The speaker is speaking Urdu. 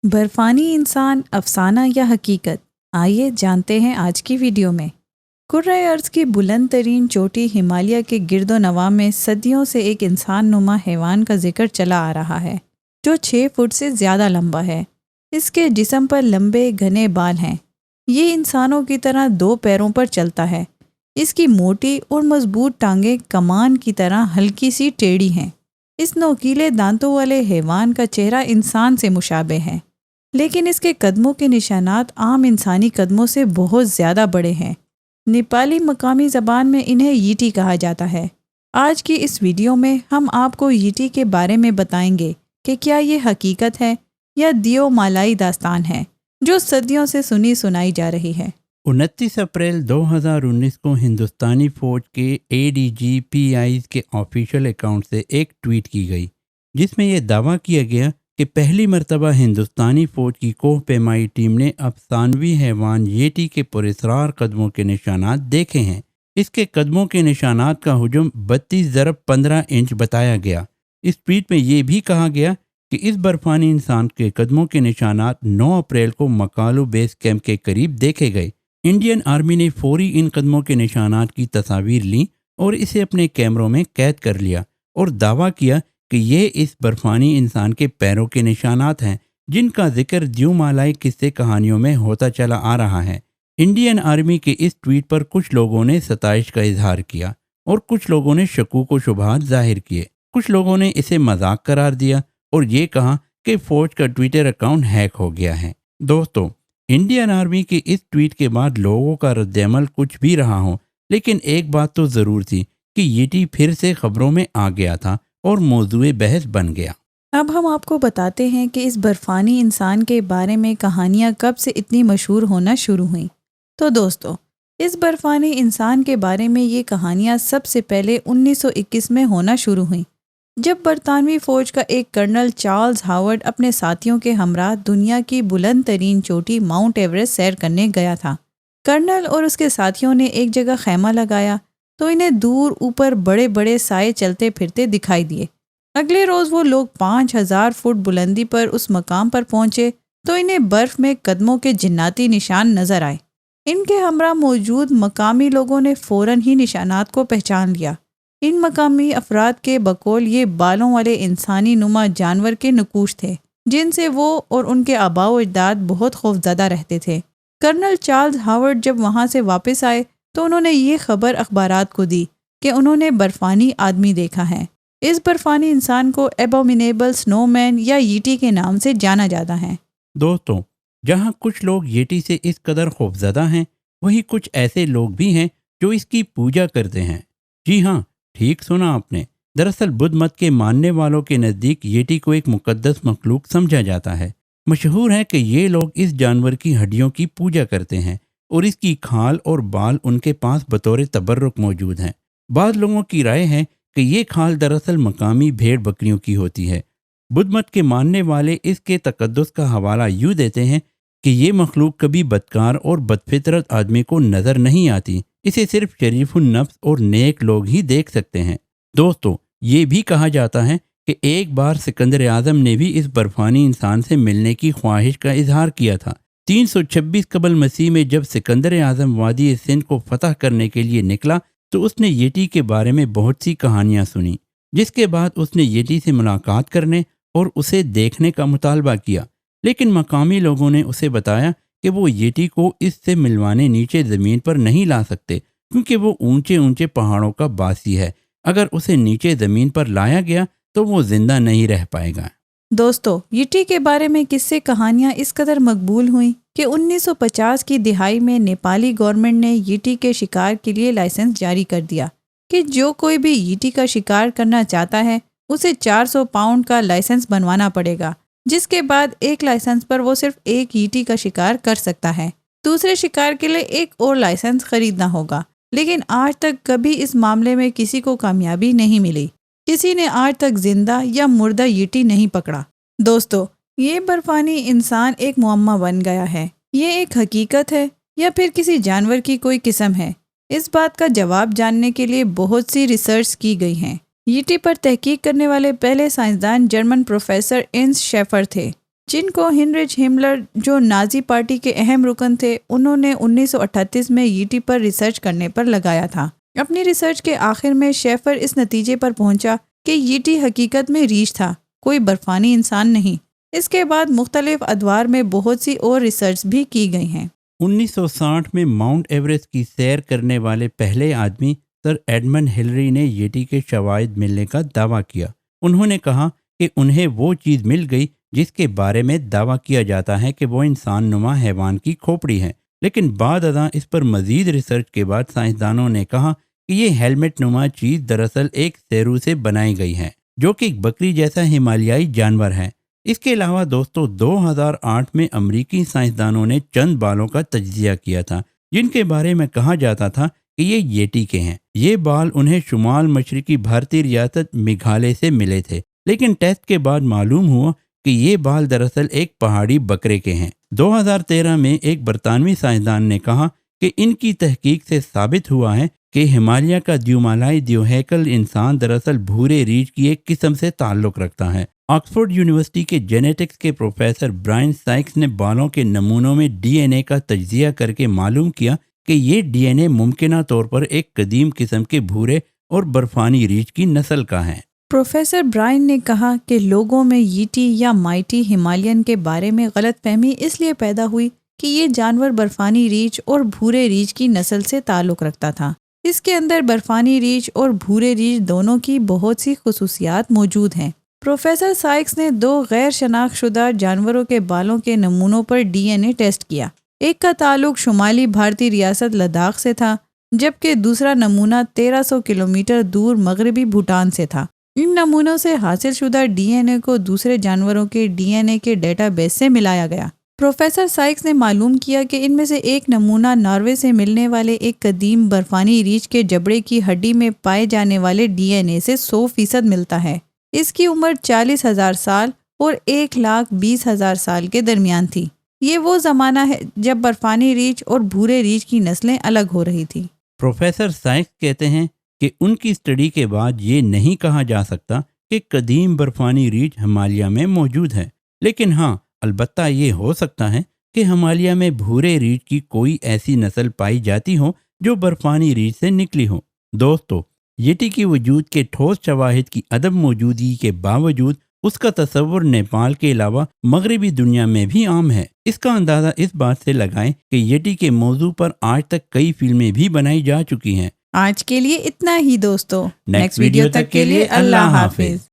برفانی انسان افسانہ یا حقیقت؟ آئیے جانتے ہیں آج کی ویڈیو میں۔ کرۂ ارض کی بلند ترین چوٹی ہمالیہ کے گرد و نواح میں صدیوں سے ایک انسان نما حیوان کا ذکر چلا آ رہا ہے جو 6 فٹ سے زیادہ لمبا ہے۔ اس کے جسم پر لمبے گھنے بال ہیں۔ یہ انسانوں کی طرح 2 پیروں پر چلتا ہے۔ اس کی موٹی اور مضبوط ٹانگیں کمان کی طرح ہلکی سی ٹیڑھی ہیں۔ اس نوکیلے دانتوں والے حیوان کا چہرہ انسان سے مشابہ ہے، لیکن اس کے قدموں کے نشانات عام انسانی قدموں سے بہت زیادہ بڑے ہیں۔ نیپالی مقامی زبان میں انہیں ییٹی کہا جاتا ہے۔ آج کی اس ویڈیو میں ہم آپ کو ییٹی کے بارے میں بتائیں گے کہ کیا یہ حقیقت ہے یا دیو مالائی داستان ہے جو صدیوں سے سنی سنائی جا رہی ہے۔ 29 اپریل 2019 کو ہندوستانی فوج کے ADGPI کے آفیشیل اکاؤنٹ سے ایک ٹویٹ کی گئی جس میں یہ دعویٰ کیا گیا کہ پہلی مرتبہ ہندوستانی فوج کی کوہ پیمائی ٹیم نے افسانوی حیوان ییٹی کے پراسرار قدموں کے نشانات دیکھے ہیں۔ اس کے قدموں کے نشانات کا حجم 32x15 انچ بتایا گیا۔ اس ٹویٹ میں یہ بھی کہا گیا کہ اس برفانی انسان کے قدموں کے نشانات 9 اپریل کو مکالو بیس کیمپ کے قریب دیکھے گئے۔ انڈین آرمی نے فوری ان قدموں کے نشانات کی تصاویر لیں اور اسے اپنے کیمروں میں قید کر لیا اور دعویٰ کیا کہ یہ اس برفانی انسان کے پیروں کے نشانات ہیں جن کا ذکر دیو مالائی قصے کہانیوں میں ہوتا چلا آ رہا ہے۔ انڈین آرمی کے اس ٹویٹ پر کچھ لوگوں نے ستائش کا اظہار کیا اور کچھ لوگوں نے شکوک و شبہات ظاہر کیے۔ کچھ لوگوں نے اسے مذاق قرار دیا اور یہ کہا کہ فوج کا ٹویٹر اکاؤنٹ ہیک ہو گیا ہے۔ دوستو، انڈین آرمی کے اس ٹویٹ کے بعد لوگوں کا رد عمل کچھ بھی رہا ہو، لیکن ایک بات تو ضرور تھی کہ ییٹی پھر سے خبروں میں آ گیا تھا اور موضوع بحث بن گیا۔ اب ہم آپ کو بتاتے ہیں کہ اس برفانی انسان کے بارے میں کہانیاں کب سے اتنی مشہور ہونا شروع ہوئیں۔ تو دوستو، اس برفانی انسان کے بارے میں یہ کہانیاں سب سے پہلے 1921 میں ہونا شروع ہوئیں، جب برطانوی فوج کا ایک کرنل چارلز ہاورڈ اپنے ساتھیوں کے ہمراہ دنیا کی بلند ترین چوٹی ماؤنٹ ایورسٹ سیر کرنے گیا تھا۔ کرنل اور اس کے ساتھیوں نے ایک جگہ خیمہ لگایا تو انہیں دور اوپر بڑے بڑے سائے چلتے پھرتے دکھائی دیے۔ اگلے روز وہ لوگ 5000 فٹ بلندی پر اس مقام پر پہنچے تو انہیں برف میں قدموں کے جناتی نشان نظر آئے۔ ان کے ہمراہ موجود مقامی لوگوں نے فوراً ہی نشانات کو پہچان لیا۔ ان مقامی افراد کے بقول یہ بالوں والے انسانی نما جانور کے نقوش تھے جن سے وہ اور ان کے آباء و اجداد بہت خوفزدہ رہتے تھے۔ کرنل چارلز ہاورڈ جب وہاں سے واپس آئے تو انہوں نے یہ خبر اخبارات کو دی کہ انہوں نے برفانی آدمی دیکھا ہے۔ اس برفانی انسان کو ایبومینیبل سنو مین یا ییٹی کے نام سے جانا جاتا ہے۔ دوستوں، جہاں کچھ لوگ ییٹی سے اس قدر خوفزدہ ہیں، وہیں کچھ ایسے لوگ بھی ہیں جو اس کی پوجا کرتے ہیں۔ جی ہاں، ٹھیک سنا آپ نے۔ دراصل بدھ مت کے ماننے والوں کے نزدیک ییٹی کو ایک مقدس مخلوق سمجھا جاتا ہے۔ مشہور ہے کہ یہ لوگ اس جانور کی ہڈیوں کی پوجا کرتے ہیں اور اس کی کھال اور بال ان کے پاس بطور تبرک موجود ہیں۔ بعض لوگوں کی رائے ہے کہ یہ کھال دراصل مقامی بھیڑ بکریوں کی ہوتی ہے۔ بدھ مت کے ماننے والے اس کے تقدس کا حوالہ یوں دیتے ہیں کہ یہ مخلوق کبھی بدکار اور بدفطرت آدمی کو نظر نہیں آتی، اسے صرف شریف النفس اور نیک لوگ ہی دیکھ سکتے ہیں۔ دوستو، یہ بھی کہا جاتا ہے کہ ایک بار سکندر اعظم نے بھی اس برفانی انسان سے ملنے کی خواہش کا اظہار کیا تھا۔ 326 قبل مسیح میں جب سکندر اعظم وادی سندھ کو فتح کرنے کے لیے نکلا تو اس نے ییٹی کے بارے میں بہت سی کہانیاں سنی، جس کے بعد اس نے ییٹی سے ملاقات کرنے اور اسے دیکھنے کا مطالبہ کیا، لیکن مقامی لوگوں نے اسے بتایا کہ وہ ییٹی کو اس سے ملوانے نیچے زمین پر نہیں لا سکتے کیونکہ وہ اونچے اونچے پہاڑوں کا باسی ہے۔ اگر اسے نیچے زمین پر لایا گیا تو وہ زندہ نہیں رہ پائے گا۔ دوستو، ییٹی کے بارے میں قصے کہانیاں اس قدر مقبول ہوئیں کہ 1950 کی دہائی میں نیپالی گورنمنٹ نے ییٹی کے شکار کے لیے لائسنس جاری کر دیا کہ جو کوئی بھی ییٹی کا شکار کرنا چاہتا ہے اسے 400 پاؤنڈ کا لائسنس بنوانا پڑے گا، جس کے بعد ایک لائسنس پر وہ صرف ایک ییٹی کا شکار کر سکتا ہے۔ دوسرے شکار کے لیے ایک اور لائسنس خریدنا ہوگا، لیکن آج تک کبھی اس معاملے میں کسی کو کامیابی نہیں ملی۔ کسی نے آج تک زندہ یا مردہ ییٹی نہیں پکڑا۔ دوستو، یہ برفانی انسان ایک معمہ بن گیا ہے۔ یہ ایک حقیقت ہے یا پھر کسی جانور کی کوئی قسم ہے؟ اس بات کا جواب جاننے کے لیے بہت سی ریسرچ کی گئی ہیں۔ ییٹی پر تحقیق کرنے والے پہلے سائنسدان جرمن پروفیسر انس شیفر تھے۔ جن کو ہنریچ ہملر جو نازی پارٹی کے اہم رکن تھے انہوں نے 1938 میں یٹی پر ریسرچ کرنے پر لگایا تھا۔ اپنی ریسرچ کے آخر میں شیفر اس نتیجے پر پہنچا کہ یٹی حقیقت میں ریچھ تھا، کوئی برفانی انسان نہیں۔ اس کے بعد مختلف ادوار میں بہت سی اور ریسرچ بھی کی گئی ہیں۔ 1960 میں ماؤنٹ ایوریسٹ کی سیر کرنے والے پہلے آدمی سر ایڈمنڈ ہلری نے یٹی کے شواہد ملنے کا دعویٰ کیا۔ انہوں نے کہا کہ انہیں وہ چیز مل گئی جس کے بارے میں دعویٰ کیا جاتا ہے کہ وہ انسان نما حیوان کی کھوپڑی ہے، لیکن بعد ازاں اس پر مزید ریسرچ کے بعد سائنسدانوں نے کہا کہ یہ ہیلمٹ نما چیز دراصل ایک سیرو سے بنائی گئی ہے جو کہ ایک بکری جیسا ہمالیائی جانور ہے۔ اس کے علاوہ دوستو 2008 میں امریکی سائنسدانوں نے چند بالوں کا تجزیہ کیا تھا جن کے بارے میں کہا جاتا تھا کہ یہ یٹی کے ہیں۔ یہ بال انہیں شمال مشرقی بھارتی ریاست میگھالیہ سے ملے تھے، لیکن ٹیسٹ کے بعد معلوم ہوا کہ یہ بال دراصل ایک پہاڑی بکرے کے ہیں۔ 2013 میں ایک برطانوی سائنسدان نے کہا کہ ان کی تحقیق سے ثابت ہوا ہے کہ ہمالیہ کا دیومالائی دیوہیکل انسان دراصل بھورے ریچھ کی ایک قسم سے تعلق رکھتا ہے۔ آکسفورڈ یونیورسٹی کے جینیٹکس کے پروفیسر برائن سائکس نے بالوں کے نمونوں میں ڈی این اے کا تجزیہ کر کے معلوم کیا کہ یہ ڈی این اے ممکنہ طور پر ایک قدیم قسم کے بھورے اور برفانی ریچھ کی نسل کا ہے۔ پروفیسر برائن نے کہا کہ لوگوں میں یٹی یا مائٹی ہمالین کے بارے میں غلط فہمی اس لیے پیدا ہوئی کہ یہ جانور برفانی ریچھ اور بھورے ریچھ کی نسل سے تعلق رکھتا تھا۔ اس کے اندر برفانی ریچھ اور بھورے ریچھ دونوں کی بہت سی خصوصیات موجود ہیں۔ پروفیسر سائکس نے 2 غیر شناخت شدہ جانوروں کے بالوں کے نمونوں پر ڈی این اے ٹیسٹ کیا۔ ایک کا تعلق شمالی بھارتی ریاست لداخ سے تھا، جبکہ دوسرا نمونہ 1300 کلومیٹر دور مغربی بھوٹان سے تھا۔ ان نمونوں سے حاصل شدہ ڈی این اے کو دوسرے جانوروں کے ڈی این اے کے ڈیٹا بیس سے ملایا گیا۔ پروفیسر سائکس نے معلوم کیا کہ ان میں سے ایک نمونہ ناروے سے ملنے والے ایک قدیم برفانی ریچھ کے جبڑے کی ہڈی میں پائے جانے والے ڈی این اے سے 100% ملتا ہے۔ اس کی عمر 40,000 سال اور 1,20,000 سال کے درمیان تھی۔ یہ وہ زمانہ ہے جب برفانی ریچھ اور بھورے ریچھ کی نسلیں الگ ہو رہی تھی۔ پروفیسر سائکس کہتے ہیں کہ ان کی اسٹڈی کے بعد یہ نہیں کہا جا سکتا کہ قدیم برفانی ریچھ ہمالیہ میں موجود ہے، لیکن ہاں البتہ یہ ہو سکتا ہے کہ ہمالیہ میں بھورے ریچھ کی کوئی ایسی نسل پائی جاتی ہو جو برفانی ریچھ سے نکلی ہو۔ دوستو، یٹی کی وجود کے ٹھوس شواہد کی عدم موجودگی کے باوجود اس کا تصور نیپال کے علاوہ مغربی دنیا میں بھی عام ہے۔ اس کا اندازہ اس بات سے لگائیں کہ یٹی کے موضوع پر آج تک کئی فلمیں بھی بنائی جا چکی ہیں۔ آج کے لیے اتنا ہی دوستو، نیکسٹ ویڈیو تک کے لیے اللہ حافظ۔